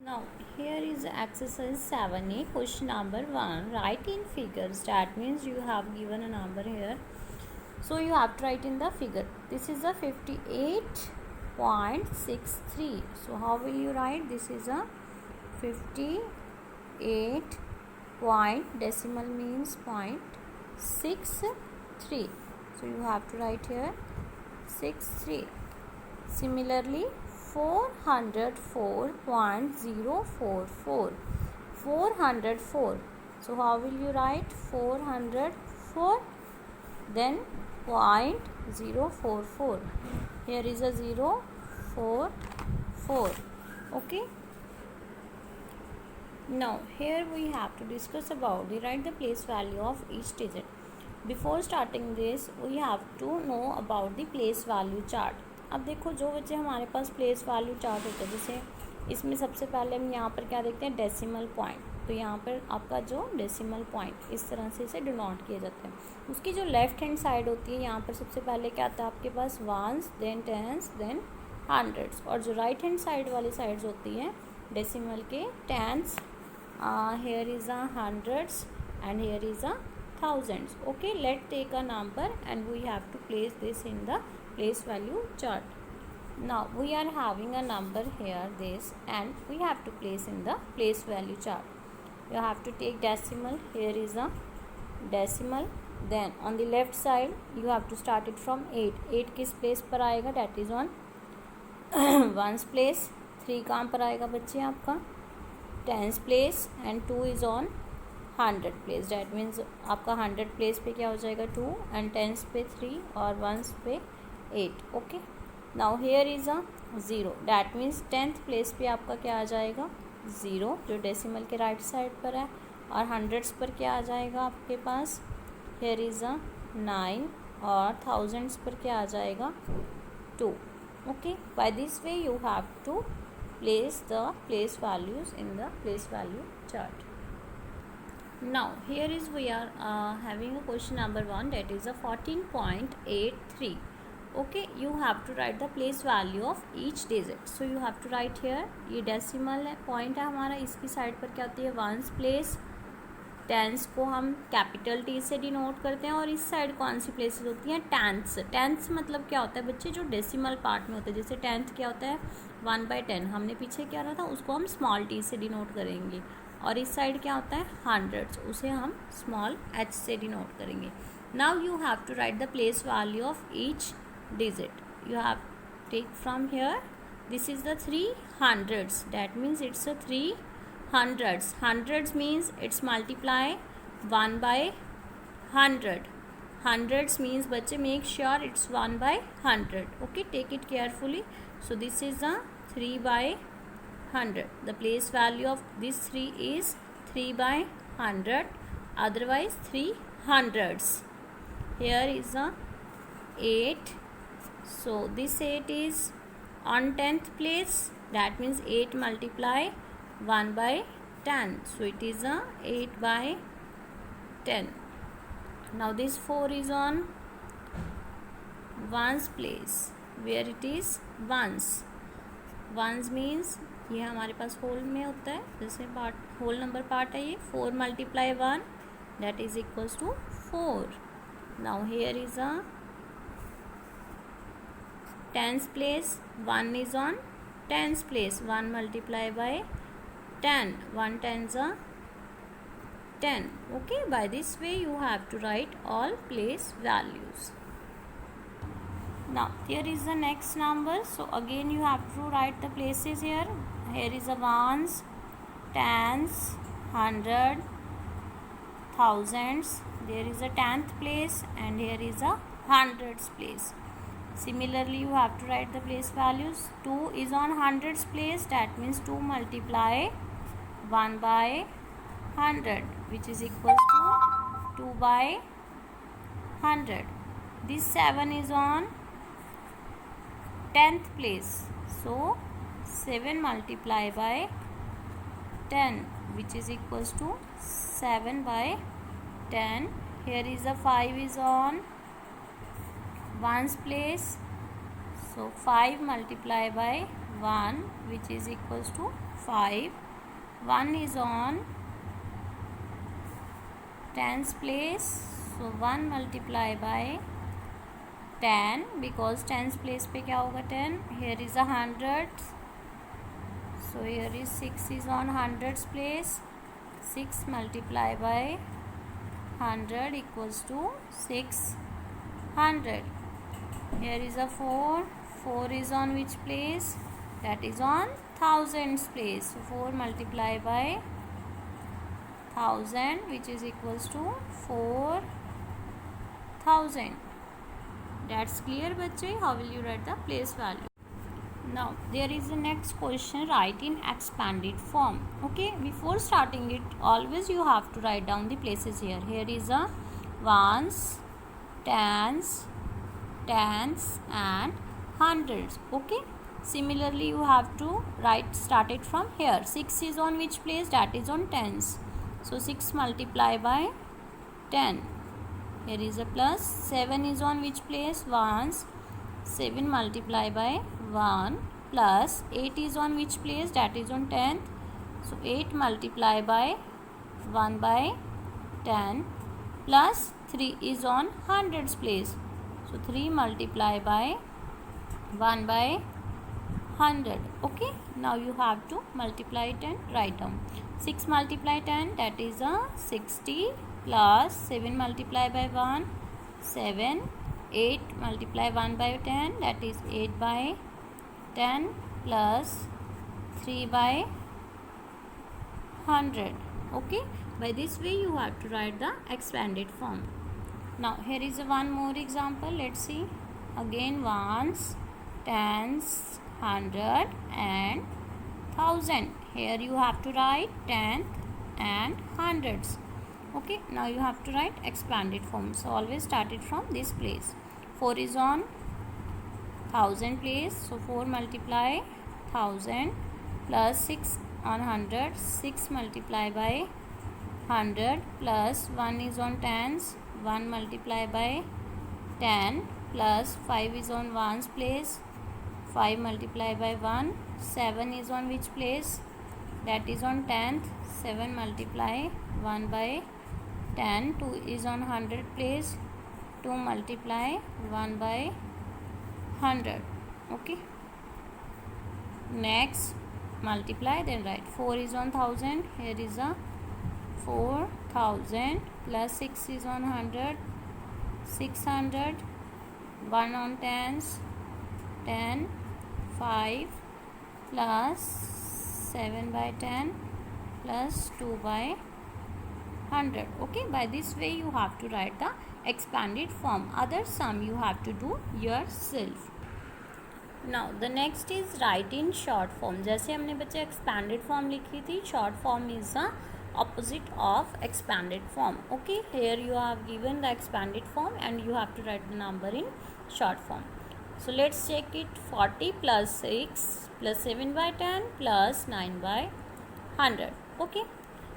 Now here is exercise 7a, question number 1. Write in figures. That means you have given a number here. So you have to write in the figure. This is a 58.63. So how will you write? This is a 58 point, decimal means 0.63. So you have to write here 63. Similarly 404.044. 404. So how will you write 404? Then 0.044. Here is a 044. Okay. Now here we have to discuss about write the place value of each digit. Before starting this we have to know about the place value chart. अब देखो जो बच्चे हमारे पास place value chart होता है, जैसे इसमें सबसे पहले हम यहाँ पर क्या देखते हैं, डेसिमल पॉइंट. तो यहाँ पर आपका जो डेसिमल पॉइंट इस तरह से इसे डिनोट किया जाता है. उसकी जो लेफ्ट हैंड साइड होती है यहाँ पर सबसे पहले क्या आता है आपके पास, ones, then tens, then hundreds. और जो राइट हैंड साइड वाली साइड्स होती हैं डेसिमल के, tens, here is a hundreds and here is a thousands. Okay, let's take a number and we have to place this in the place value chart. Now we are having a number here, this, and we have to place in the place value chart. You have to take decimal. Here is a decimal. Then on the left side you have to start it from 8. 8 किस place पर आएगा, that is on ones place. 3 कहाँ पर आएगा बच्चे आपका, tens place, and 2 is on 100 place. That means आपका 100 place पे क्या हो जाएगा 2, एंड टेंस पे 3 और वंस पे 8. Okay. Now here is a 0. That means 10th place पे आपका क्या आ जाएगा 0, जो डेसिमल के राइट साइड पर है. और हंड्रेड्स पर क्या आ जाएगा आपके पास, हेयर इज़ अ 9, और थाउजेंड्स पर क्या आ जाएगा 2. Okay. By this way you have to place the place values in the place value chart. Now here is we are having a question number 1, that is a 14.83. Okay, you have to write the place value of each digit. So you have to write here, ये decimal point है हमारा, इसकी side पर क्या होती है ones place. Tense को हम कैपिटल टी से डिनोट करते हैं, और इस साइड कौन सी प्लेसेस होती हैं, टेंथ्स. टेंथ्स मतलब क्या होता है बच्चे, जो डेसिमल पार्ट में होता है. जैसे टेंथ क्या होता है 1/10, हमने पीछे क्या रहा था, उसको हम स्मॉल टी से डिनोट करेंगे. और इस साइड क्या होता है हंड्रेड्स, उसे हम स्मॉल एच से डिनोट करेंगे. Now you have to write the place value of each digit. You have take from here, this is the 300s. That means it's a 300s. Hundreds means it's multiply 1/100. Hundreds means बच्चे make sure it's 1/100. Okay, take it carefully. So this is the 3/100. The place value of this 3 is 3/100, otherwise 300s. Here is a 8. So this 8 is on 10th place. That means 8 multiply 1/10. So it is a 8/10. Now this 4 is on ones place, where it is ones. Ones means ये हमारे पास whole में होता है, जैसे part whole number part है ये. 4 multiply 1, that is equals to 4. Now here is a tens place. 1 is on tens place. 1 multiply by 10. 1 tens are 10. Okay, by this way you have to write all place values. Now here is the next number. So again you have to write the places here. Here is a ones, tens, hundred, thousands. There is a 10th place, and here is a hundreds place. Similarly you have to write the place values. 2 is on hundreds place. That means 2 multiply 1/100, which is equals to 2/100. This 7 is on 10th place. So 7 multiply by 10, which is equals to 7/10. Here is a 5 is on ones place. So 5 multiply by 1, which is equals to 5. 1 is on tens place, so 1 multiply by 10 because tens place पे क्या होगा 10. Here is a hundreds, so here is 6 is on hundreds place. 6 multiply by 100 equals to 600. Here is a 4. 4 is on which place? That is on thousands place. So 4 multiply by 1000, which is equals to 4000. That's clear, बच्चे. How will you write the place value? Now there is the next question, write in expanded form. Okay, before starting it, always you have to write down the places here. Here is a ones, tens, and hundreds. Okay, similarly you have to write started from here. 6 is on which place? That is on tens, so 6 multiply by 10. Here is a plus. 7 is on which place? Ones. 7 multiply by 1 plus 8 is on which place? That is on 10th, so 8 multiply by 1 by 10 plus 3 is on hundreds place, so 3 multiply by 1 by 100. Okay, now you have to multiply it and write down. 6 multiply 10, that is a 60, plus 7 multiply by 1, 7. 8 multiply 1 by 10, that is 8 by 10 plus 3 by 100. Okay, by this way you have to write the expanded form. Now here is one more example. Let's see. Again ones, tens, hundred and thousand. Here you have to write tenth and hundreds. Okay, now you have to write expanded form. So always start it from this place. 4 is on thousand place, so 4 multiply 1000 plus 6 on 100. 6 multiply by 100 plus 1 is on tens. 1 multiply by 10 plus 5 is on ones place. 5 multiply by 1. 7 is on which place? That is on 10th. 7 multiply 1 by 10. 2 is on 100 place. 2 multiply 1 by 100. Okay, next multiply, then write. 4 is on 1000. Here is a 4000 plus 6 is on 100. 600. 1 on tens. 10. 5 plus 7 by 10 plus 2 by 100. Okay, by this way you have to write the expanded form. Other sum you have to do yourself. Now the next is write in short form. जैसे हमने बच्चे expanded form लिखी थी, short form is the opposite of expanded form. Okay, here you have given the expanded form and you have to write the number in short form. So let's check it. 40 plus 6 plus 7 by 10 plus 9 by 100. Okay,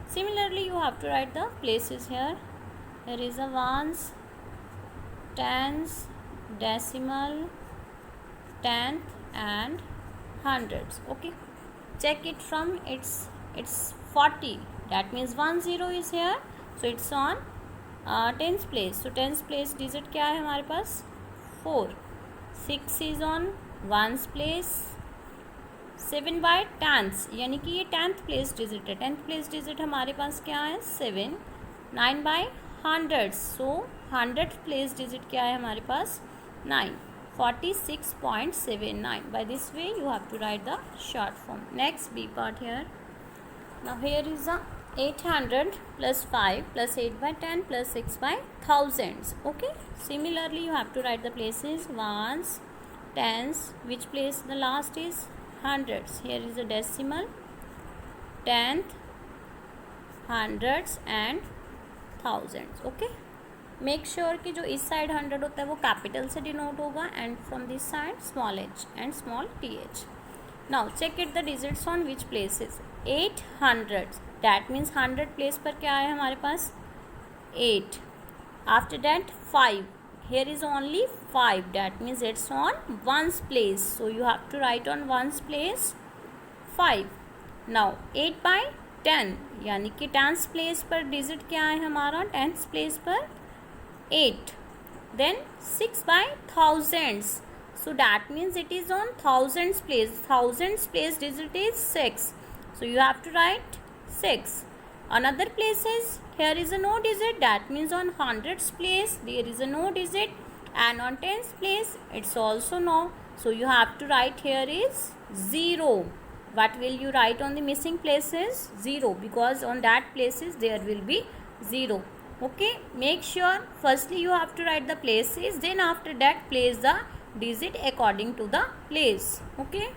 similarly you have to write the places here. Here is a ones, tens, decimal, tenth and hundreds. Okay, check it from it's 40, that means 10 is here, so it's on tens place. So tens place digit क्या है हमारे पास? 4. 6 is on ones place. 7 by tenths, यानी कि ये 10th place digit है. 10th place digit हमारे पास क्या है? 7. 9 by hundreds, so 100th place digit क्या है हमारे पास? 9. 46.79. By this way you have to write the short form. Next B part here. Now here is a 800 plus 5 plus 8 by 10 plus 6 by thousands. Okay, similarly you have to write the places. Ones, tens, which place the last is? Hundreds. Here is a decimal, tenth, hundreds and thousands. Okay, make sure कि जो इस side 100 होता है वो capital से denote होगा and from this side small h and small th. Now check it the digits on which places. 800, that means 100 place पर क्या है हमारे पास? 8. After that 5. Here is only 5, that means it's on ones place, so you have to write on ones place 5. Now 8/10 यानी कि 10th place पर digit क्या है हमारा, 10th प्लेस पर 8. Then 6/1000s, so that means it is on thousands place. Thousands place digit is 6, so you have to write 6. Another place is, here is a no digit, that means on hundreds place there is a no digit, and on tens place it's also no, so you have to write here is 0. What will you write on the missing places? 0, because on that places there will be 0. Okay, make sure firstly you have to write the places, then after that place the digit according to the place. Okay.